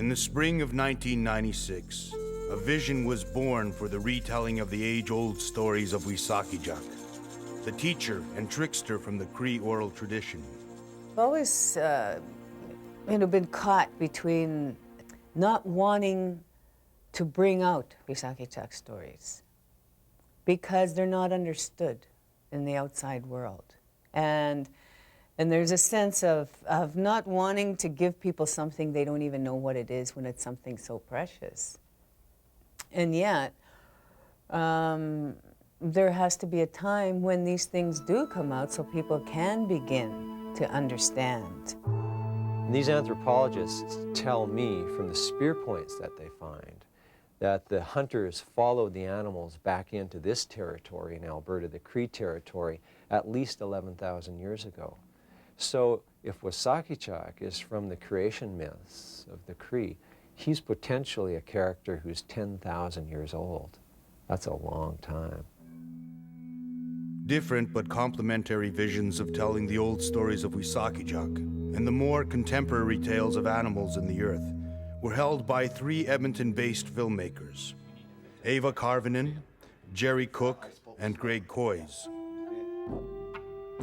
In the spring of 1996, a vision was born for the retelling of the age-old stories of Wesakechak, the teacher and trickster from the Cree oral tradition. I've always been caught between not wanting to bring out Wesakechak stories because they're not understood in the outside world. And there's a sense of not wanting to give people something they don't even know what it is when it's something so precious. And yet, there has to be a time when these things do come out so people can begin to understand. And these anthropologists tell me from the spear points that they find that the hunters followed the animals back into this territory in Alberta, the Cree territory, at least 11,000 years ago. So if Wesakechak is from the creation myths of the Cree, he's potentially a character who's 10,000 years old. That's a long time. Different but complementary visions of telling the old stories of Wesakechak and the more contemporary tales of animals in the earth were held by three Edmonton-based filmmakers, Ava Karvinen, Jerry Cook, and Greg Coys.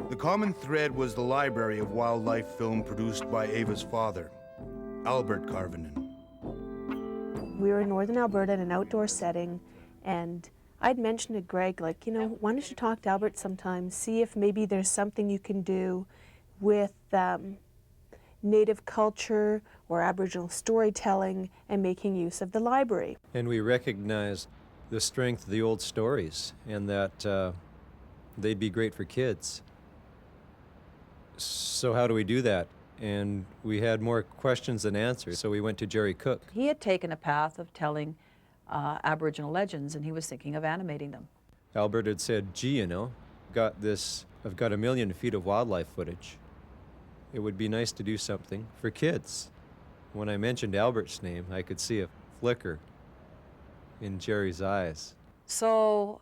The common thread was the library of wildlife film produced by Ava's father, Albert Karvinen. We were in northern Alberta in an outdoor setting, and I'd mentioned to Greg, like, why don't you talk to Albert sometime, see if maybe there's something you can do with Native culture or Aboriginal storytelling and making use of the library. And we recognize the strength of the old stories and that they'd be great for kids. So how do we do that? And we had more questions than answers, so we went to Jerry Cook. He had taken a path of telling Aboriginal legends, and he was thinking of animating them. Albert had said, gee, I've got 1 million feet of wildlife footage. It would be nice to do something for kids. When I mentioned Albert's name, I could see a flicker in Jerry's eyes. So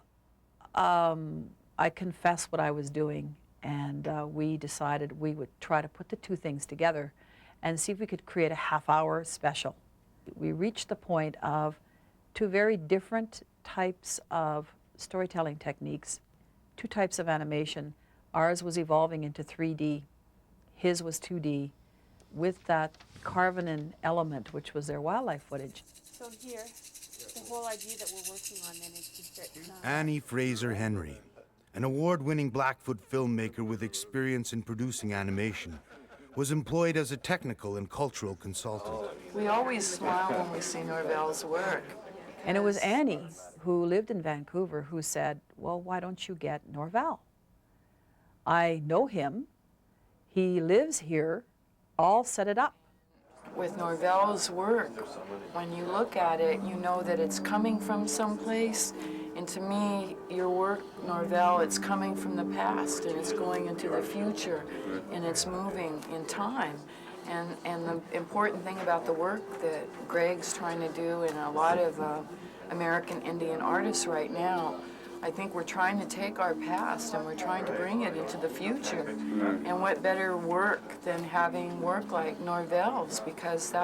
I confessed what I was doing, and we decided we would try to put the two things together and see if we could create a half-hour special. We reached the point of two very different types of storytelling techniques, two types of animation. Ours was evolving into 3D. His was 2D, with that Karvinen element, which was their wildlife footage. So here, the whole idea that we're working on then is to get Annie Fraser Henry, an award-winning Blackfoot filmmaker with experience in producing animation, was employed as a technical and cultural consultant. We always smile when we see Norvell's work. And it was Annie, who lived in Vancouver, who said, well, why don't you get Norvell? I know him. He lives here. I'll set it up. With Norvell's work, when you look at it, you know that it's coming from someplace. And to me, your work, Norvell, it's coming from the past and it's going into the future and it's moving in time. And the important thing about the work that Greg's trying to do and a lot of American Indian artists right now, I think we're trying to take our past and we're trying to bring it into the future. And what better work than having work like Norvell's, because